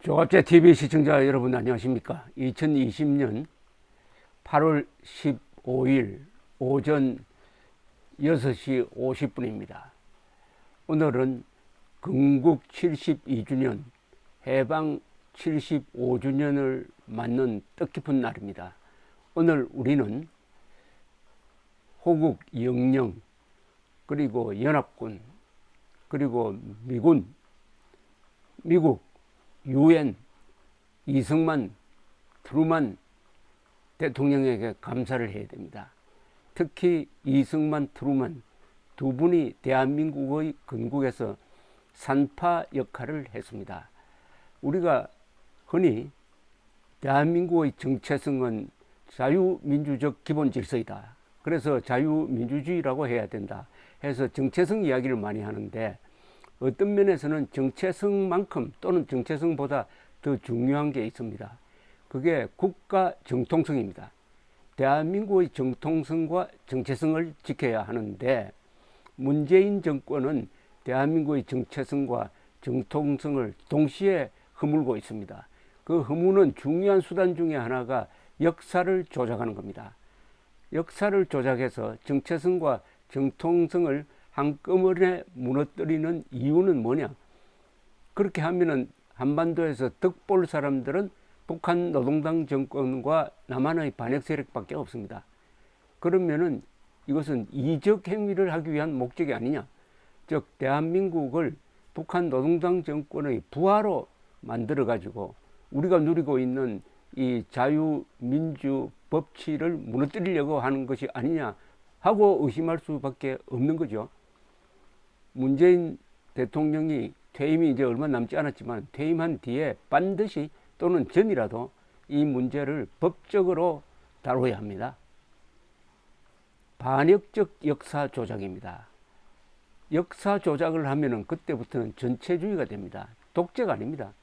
조갑제 TV 시청자 여러분 안녕하십니까? 2020년 8월 15일 오전 6시 50분입니다. 오늘은 건국 72주년, 해방 75주년을 맞는 뜻깊은 날입니다. 오늘 우리는 호국 영령, 그리고 연합군, 그리고 미국, 유엔, 이승만, 트루만 대통령에게 감사를 해야 됩니다. 특히 이승만, 트루만 두 분이 대한민국의 건국에서 산파 역할을 했습니다. 우리가 흔히 대한민국의 정체성은 자유민주적 기본질서이다. 그래서 자유민주주의라고 해야 된다 해서 정체성 이야기를 많이 하는데, 어떤 면에서는 정체성만큼 또는 정체성보다 더 중요한 게 있습니다. 그게 국가 정통성입니다. 대한민국의 정통성과 정체성을 지켜야 하는데, 문재인 정권은 대한민국의 정체성과 정통성을 동시에 허물고 있습니다. 그 허무는 중요한 수단 중에 하나가 역사를 조작하는 겁니다. 역사를 조작해서 정체성과 정통성을 한꺼번에 무너뜨리는 이유는 뭐냐? 그렇게 하면은 한반도에서 득볼 사람들은 북한 노동당 정권과 남한의 반역 세력밖에 없습니다. 그러면은 이것은 이적 행위를 하기 위한 목적이 아니냐? 즉 대한민국을 북한 노동당 정권의 부하로 만들어 가지고 우리가 누리고 있는 이 자유민주 법치를 무너뜨리려고 하는 것이 아니냐 하고 의심할 수밖에 없는 거죠. 문재인 대통령이 퇴임이 이제 얼마 남지 않았지만 퇴임한 뒤에 반드시 또는 전이라도 이 문제를 법적으로 다뤄야 합니다. 반역적 역사 조작입니다. 역사 조작을 하면은 그때부터는 전체주의가 됩니다. 독재가 아닙니다.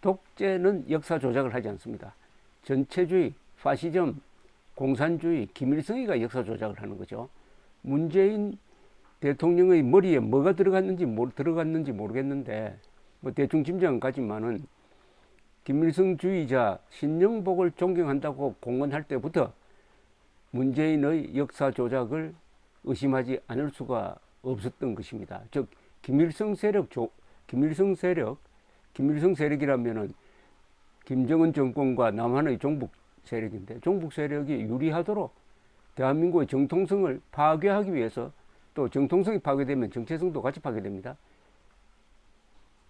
독재는 역사 조작을 하지 않습니다. 전체주의, 파시즘, 공산주의, 김일성이가 역사 조작을 하는 거죠. 문재인 대통령의 머리에 뭐가 들어갔는지 모르겠는데 뭐 대충 짐작은 가지만은 김일성주의자 신영복을 존경한다고 공언할 때부터 문재인의 역사 조작을 의심하지 않을 수가 없었던 것입니다. 즉 김일성 세력이라면은 김정은 정권과 남한의 종북 세력인데, 종북 세력이 유리하도록 대한민국의 정통성을 파괴하기 위해서, 또 정통성이 파괴되면 정체성도 같이 파괴됩니다.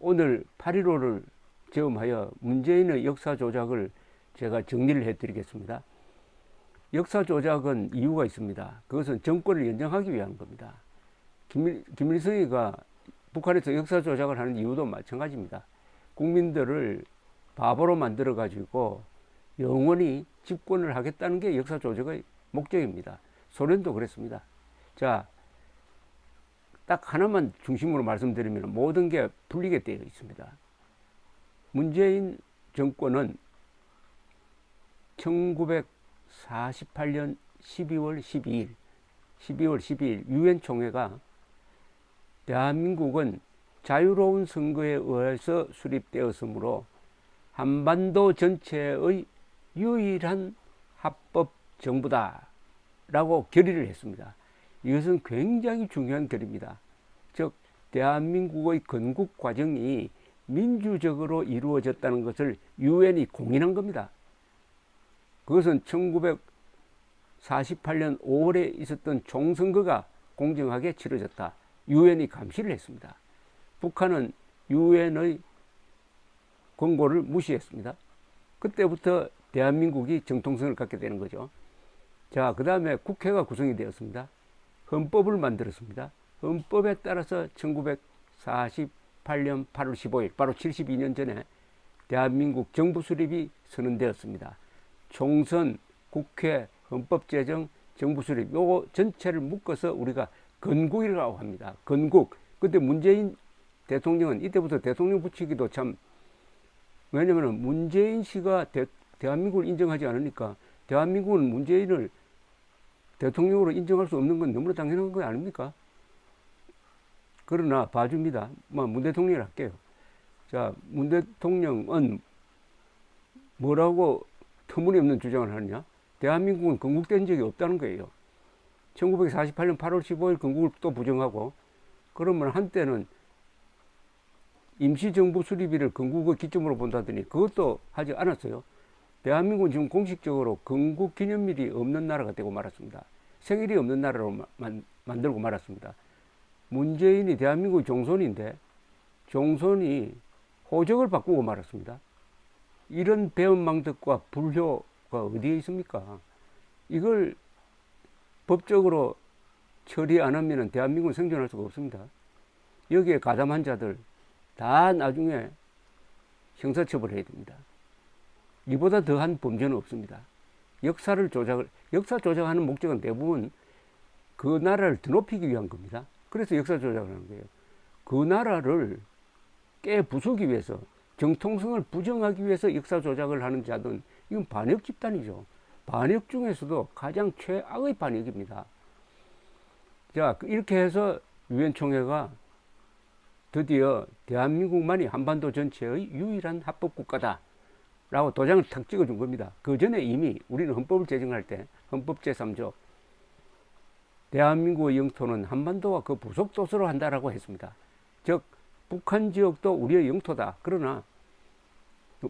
오늘 8.15를 제음하여 문재인의 역사 조작을 제가 정리를 해드리겠습니다. 역사 조작은 이유가 있습니다. 그것은 정권을 연장하기 위한 겁니다. 김일성이가 북한에서 역사 조작을 하는 이유도 마찬가지입니다. 국민들을 바보로 만들어 가지고 영원히 집권을 하겠다는 게 역사 조작의 목적입니다. 소련도 그랬습니다. 자, 딱 하나만 중심으로 말씀드리면 모든 게 풀리게 되어 있습니다. 문재인 정권은 1948년 12월 12일 유엔 총회가 대한민국은 자유로운 선거에 의해서 수립되었으므로 한반도 전체의 유일한 합법 정부다 라고 결의를 했습니다. 이것은 굉장히 중요한 결의입니다. 즉 대한민국의 건국 과정이 민주적으로 이루어졌다는 것을 유엔이 공인한 겁니다. 그것은 1948년 5월에 있었던 총선거가 공정하게 치러졌다. 유엔이 감시를 했습니다. 북한은 유엔의 권고를 무시했습니다. 그때부터 대한민국이 정통성을 갖게 되는 거죠. 자, 그 다음에 국회가 구성이 되었습니다. 헌법을 만들었습니다. 헌법에 따라서 1948년 8월 15일, 바로 72년 전에 대한민국 정부 수립이 선언되었습니다. 총선, 국회, 헌법 제정, 정부 수립, 요거 전체를 묶어서 우리가 건국이라고 합니다. 건국. 근데 문재인 대통령은 이때부터 대통령 붙이기도 참, 왜냐면 문재인 씨가 대한민국을 인정하지 않으니까 대한민국은 문재인을 대통령으로 인정할 수 없는 건 너무나 당연한 거 아닙니까? 그러나 봐줍니다. 문 대통령을 할게요. 자, 문 대통령은 뭐라고 터무니없는 주장을 하느냐? 대한민국은 건국된 적이 없다는 거예요. 1948년 8월 15일 건국을 또 부정하고, 그러면 한때는 임시정부 수립일을 건국의 기점으로 본다더니 그것도 하지 않았어요. 대한민국은 지금 공식적으로 건국 기념일이 없는 나라가 되고 말았습니다. 생일이 없는 나라로 만들고 말았습니다. 문재인이 대한민국의 종손인데 종손이 호적을 바꾸고 말았습니다. 이런 배은망덕과 불효가 어디에 있습니까? 이걸 법적으로 처리 안 하면 대한민국은 생존할 수가 없습니다. 여기에 가담한 자들 다 나중에 형사처벌해야 됩니다. 이보다 더한 범죄는 없습니다. 역사 조작하는 목적은 대부분 그 나라를 드높이기 위한 겁니다. 그래서 역사 조작을 하는 거예요. 그 나라를 깨부수기 위해서, 정통성을 부정하기 위해서 역사 조작을 하는 자들은 이건 반역 집단이죠. 반역 중에서도 가장 최악의 반역입니다. 자, 이렇게 해서 유엔 총회가 드디어 대한민국만이 한반도 전체의 유일한 합법국가다 라고 도장을 탁 찍어준 겁니다. 그 전에 이미 우리는 헌법을 제정할 때 헌법 제3조 대한민국의 영토는 한반도와 그 부속 도서로 한다라고 했습니다. 즉 북한 지역도 우리의 영토다. 그러나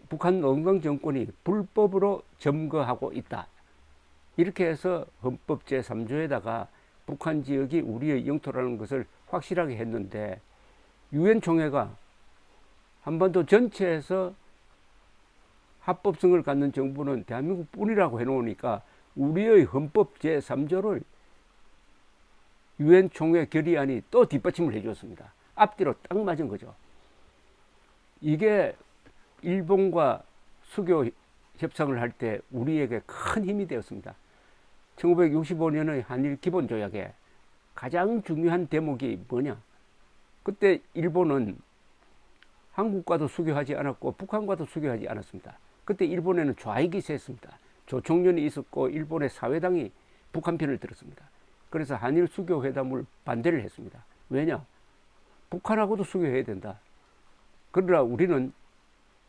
북한 노동당 정권이 불법으로 점거하고 있다. 이렇게 해서 헌법 제3조에다가 북한 지역이 우리의 영토라는 것을 확실하게 했는데, 유엔 총회가 한반도 전체에서 합법성을 갖는 정부는 대한민국 뿐이라고 해놓으니까 우리의 헌법 제3조를 유엔 총회 결의안이 또 뒷받침을 해주었습니다. 앞뒤로 딱 맞은 거죠. 이게 일본과 수교 협상을 할 때 우리에게 큰 힘이 되었습니다. 1965년의 한일 기본조약에 가장 중요한 대목이 뭐냐? 그때 일본은 한국과도 수교하지 않았고 북한과도 수교하지 않았습니다. 그때 일본에는 좌익이 셌습니다. 조총련이 있었고 일본의 사회당이 북한 편을 들었습니다. 그래서 한일 수교 회담을 반대를 했습니다. 왜냐? 북한하고도 수교해야 된다. 그러나 우리는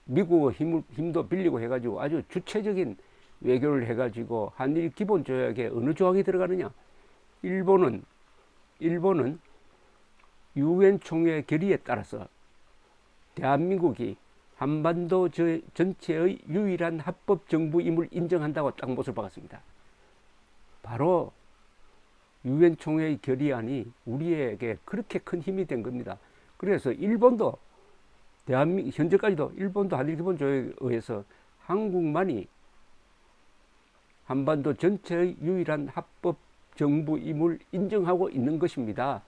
미국의 힘도 빌리고 해가지고 아주 주체적인 외교를 해가지고 한일 기본조약에 어느 조항이 들어가느냐? 일본은 유엔 총회 결의에 따라서 대한민국이 한반도 전체의 유일한 합법 정부임을 인정한다고 딱 못을 박았습니다. 바로 유엔 총회의 결의안이 우리에게 그렇게 큰 힘이 된 겁니다. 그래서 일본도 현재까지도 일본도 한일 기본조약에 의해서 한국만이 한반도 전체의 유일한 합법 정부임을 인정하고 있는 것입니다.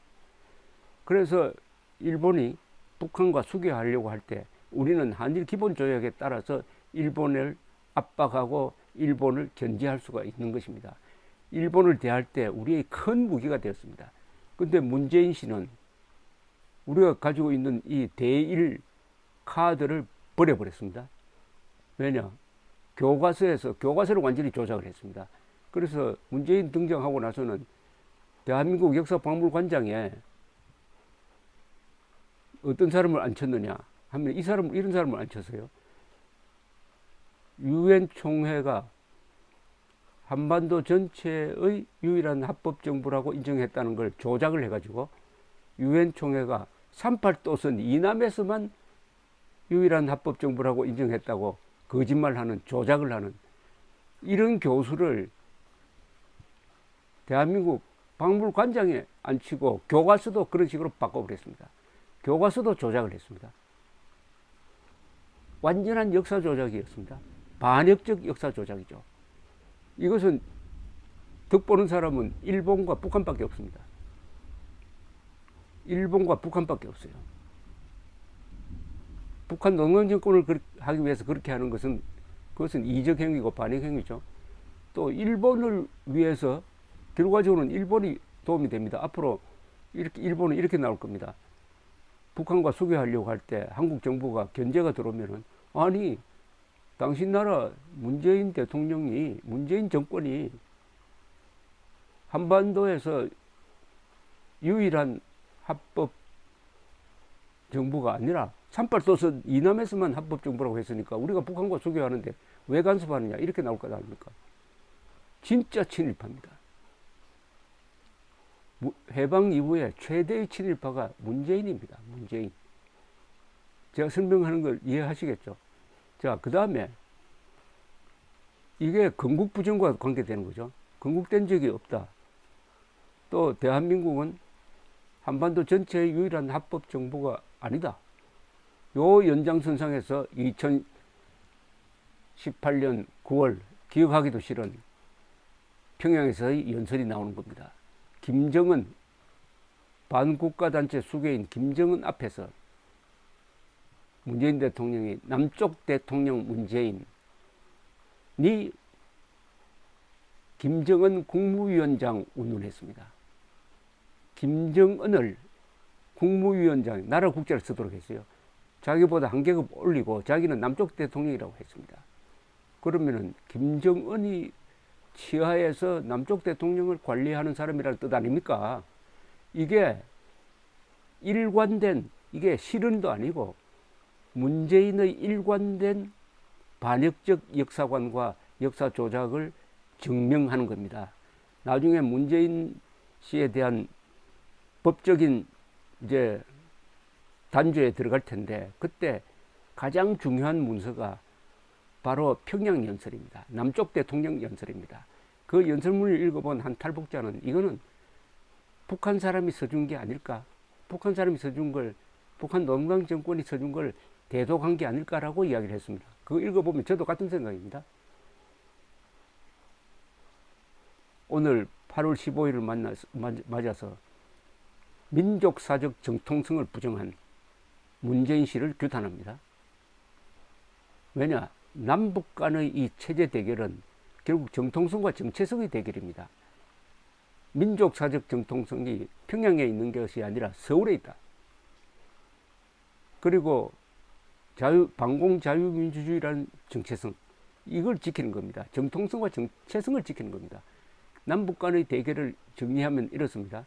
그래서 일본이 북한과 수교하려고 할 때 우리는 한일 기본조약에 따라서 일본을 압박하고 일본을 견제할 수가 있는 것입니다. 일본을 대할 때 우리의 큰 무기가 되었습니다. 그런데 문재인 씨는 우리가 가지고 있는 이 대일 카드를 버려버렸습니다. 왜냐? 교과서를 완전히 조작을 했습니다. 그래서 문재인 등장하고 나서는 대한민국 역사박물관장에 어떤 사람을 앉혔느냐 하면 이런 사람을 앉혔어요. 유엔 총회가 한반도 전체의 유일한 합법 정부라고 인정했다는 걸 조작을 해가지고 유엔 총회가 38도선 이남에서만 유일한 합법 정부라고 인정했다고 거짓말하는, 조작을 하는 이런 교수를 대한민국 박물관장에 앉히고 교과서도 그런 식으로 바꿔버렸습니다. 교과서도 조작을 했습니다. 완전한 역사 조작이었습니다. 반역적 역사 조작이죠. 이것은 득보는 사람은 일본과 북한밖에 없습니다. 일본과 북한밖에 없어요. 북한 농민 정권을 하기 위해서 그렇게 하는 것은 그것은 이적 행위고 반역 행위죠. 또 일본을 위해서 결과적으로는 일본이 도움이 됩니다. 앞으로 일본은 이렇게 나올 겁니다. 북한과 수교하려고 할 때 한국 정부가 견제가 들어오면은, 아니 당신 나라 문재인 정권이 한반도에서 유일한 합법 정부가 아니라 산발 떠서 이남에서만 합법정부라고 했으니까 우리가 북한과 수교하는데 왜 간섭하느냐 이렇게 나올 것 아닙니까? 진짜 친일파입니다. 해방 이후에 최대의 친일파가 문재인입니다. 문재인. 제가 설명하는 걸 이해하시겠죠? 자, 그 다음에 이게 건국부정과 관계되는 거죠. 건국된 적이 없다. 또 대한민국은 한반도 전체의 유일한 합법 정부가 아니다. 요 연장선상에서 2018년 9월 기억하기도 싫은 평양에서의 연설이 나오는 겁니다. 김정은 반국가단체 수괴인 김정은 앞에서 문재인 대통령이 남쪽 대통령 문재인이 김정은 국무위원장 운운했습니다. 김정은을 국무위원장, 나라 국자를 쓰도록 했어요. 자기보다 한 계급 올리고 자기는 남쪽 대통령이라고 했습니다. 그러면은 김정은이 치하에서 남쪽 대통령을 관리하는 사람이라는 뜻 아닙니까? 이게 일관된, 이게 실언도 아니고 문재인의 일관된 반역적 역사관과 역사 조작을 증명하는 겁니다. 나중에 문재인 씨에 대한 법적인 이제 단죄에 들어갈 텐데 그때 가장 중요한 문서가 바로 평양 연설입니다. 남쪽 대통령 연설입니다. 그 연설문을 읽어본 한 탈북자는 이거는 북한 사람이 써준 게 아닐까? 북한 사람이 써준 걸, 북한 농당 정권이 써준 걸 대독한 게 아닐까라고 이야기를 했습니다. 그거 읽어보면 저도 같은 생각입니다. 오늘 8월 15일을 맞아서 민족사적 정통성을 부정한 문재인 씨를 규탄합니다. 왜냐? 남북 간의 이 체제 대결은 결국 정통성과 정체성의 대결입니다. 민족사적 정통성이 평양에 있는 것이 아니라 서울에 있다. 그리고 반공자유민주주의라는 정체성, 이걸 지키는 겁니다. 정통성과 정체성을 지키는 겁니다. 남북 간의 대결을 정리하면 이렇습니다.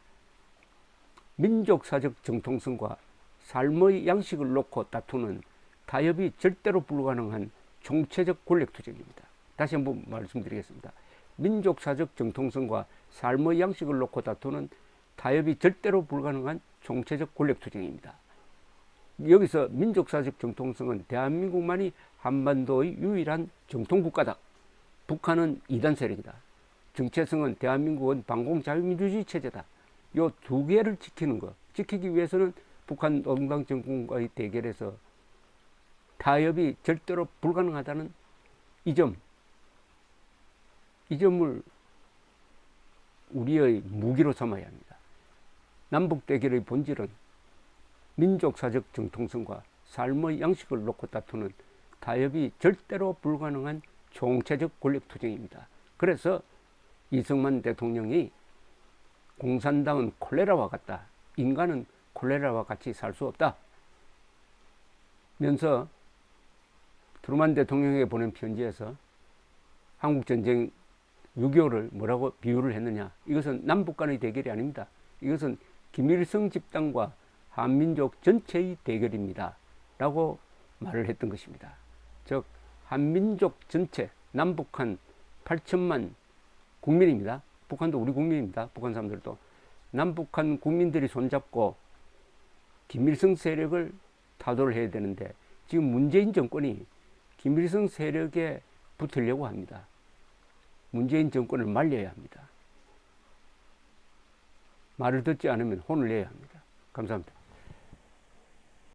민족사적 정통성과 삶의 양식을 놓고 다투는 타협이 절대로 불가능한 총체적 권력투쟁입니다. 다시 한번 말씀드리겠습니다. 민족사적 정통성과 삶의 양식을 놓고 다투는 타협이 절대로 불가능한 총체적 권력투쟁입니다. 여기서 민족사적 정통성은 대한민국만이 한반도의 유일한 정통국가다. 북한은 이단 세력이다. 정체성은 대한민국은 반공자유민주주의 체제다. 요 두 개를 지키는 것, 지키기 위해서는 북한 농당 정권과의 대결에서 타협이 절대로 불가능하다는 이 점을 우리의 무기로 삼아야 합니다. 남북 대결의 본질은 민족사적 정통성과 삶의 양식을 놓고 다투는 타협이 절대로 불가능한 총체적 권력투쟁입니다. 그래서 이승만 대통령이 공산당은 콜레라와 같다. 인간은 콜레라와 같이 살 수 없다. 면서 트루만 대통령에게 보낸 편지에서 한국전쟁 6.25를 뭐라고 비유를 했느냐. 이것은 남북 간의 대결이 아닙니다. 이것은 김일성 집단과 한민족 전체의 대결입니다. 라고 말을 했던 것입니다. 즉 한민족 전체, 남북한 8천만 국민입니다. 북한도 우리 국민입니다. 북한 사람들도. 남북한 국민들이 손잡고 김일성 세력을 타도를 해야 되는데 지금 문재인 정권이 김일성 세력에 붙으려고 합니다. 문재인 정권을 말려야 합니다. 말을 듣지 않으면 혼을 내야 합니다. 감사합니다.